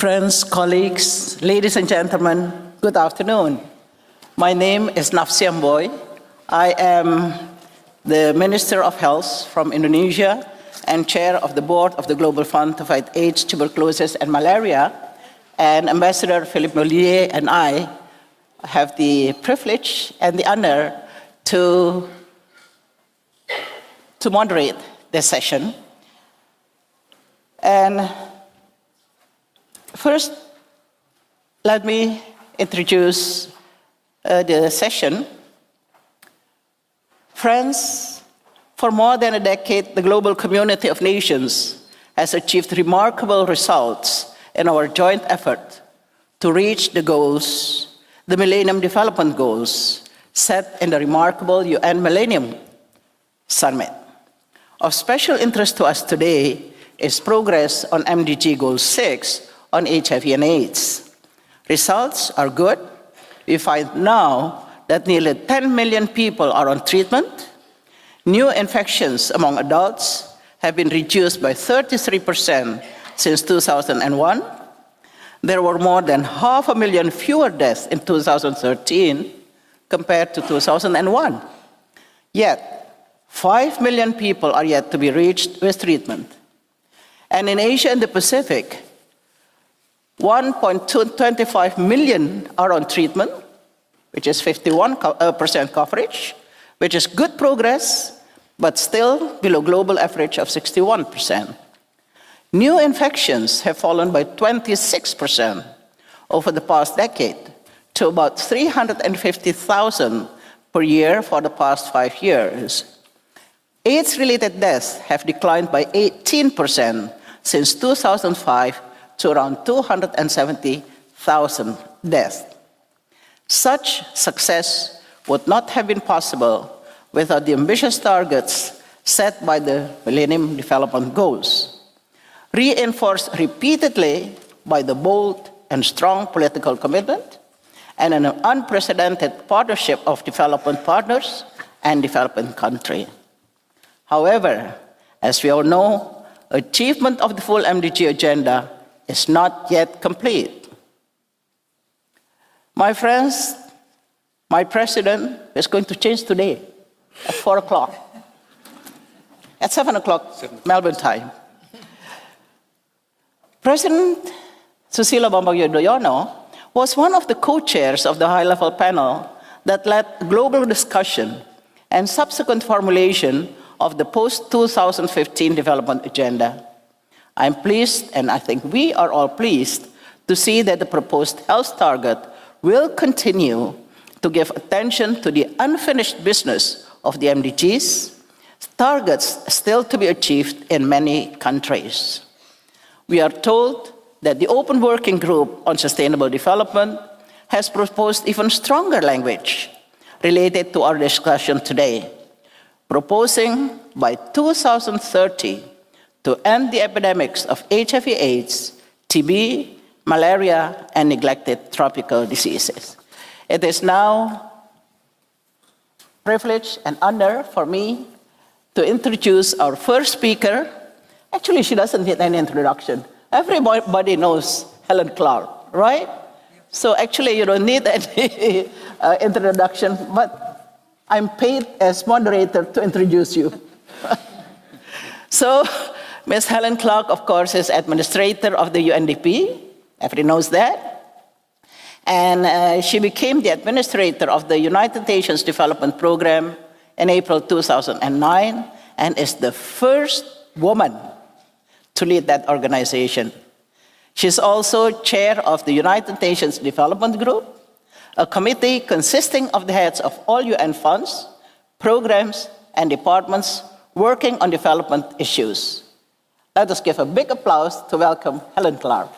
Friends, colleagues, ladies and gentlemen, good afternoon. My name is Nafsiam Boy. I am the Minister of Health from Indonesia and Chair of the Board of the Global Fund to Fight AIDS, Tuberculosis, and Malaria. And Ambassador Philippe Mollier and I have the privilege and the honor to moderate this session. And first, let me introduce the session. Friends, for more than a decade, the global community of nations has achieved remarkable results in our joint effort to reach the goals, the Millennium Development Goals, set in the remarkable UN Millennium Summit. Of special interest to us today is progress on MDG Goal 6 on HIV and AIDS. Results are good. We find now that nearly 10 million people are on treatment. New infections among adults have been reduced by 33% since 2001. There were more than 500,000 fewer deaths in 2013 compared to 2001. Yet, 5 million people are yet to be reached with treatment. And in Asia and the Pacific, 1.25 million are on treatment, which is 51% coverage, which is good progress, but still below global average of 61%. New infections have fallen by 26% over the past decade to about 350,000 per year for the past 5 years. AIDS-related deaths have declined by 18% since 2005 to around 270,000 deaths. Such success would not have been possible without the ambitious targets set by the Millennium Development Goals, reinforced repeatedly by the bold and strong political commitment and an unprecedented partnership of development partners and developing countries. However, as we all know, achievement of the full MDG agenda is not yet complete. My friends, my president is going to change today at 4 o'clock, at 7 o'clock Melbourne time. President Susilo Bambang Yudhoyono was one of the co-chairs of the high-level panel that led global discussion and subsequent formulation of the post-2015 development agenda. I'm pleased, and I think we are all pleased, to see that the proposed health target will continue to give attention to the unfinished business of the MDGs, targets still to be achieved in many countries. We are told that the Open Working Group on Sustainable Development has proposed even stronger language related to our discussion today, proposing by 2030 to end the epidemics of HIV/AIDS, TB, malaria, and neglected tropical diseases. It is now a privilege and honor for me to introduce our first speaker. Actually, she doesn't need any introduction. Everybody knows Helen Clark, right? So actually, you don't need any introduction, but I'm paid as moderator to introduce you. So, Ms. Helen Clark, of course, is administrator of the UNDP. Everybody knows that. And she became the administrator of the United Nations Development Program in April 2009 and is the first woman to lead that organization. She's also chair of the United Nations Development Group, a committee consisting of the heads of all UN funds, programs, and departments working on development issues. Let us give a big applause to welcome Helen Clark.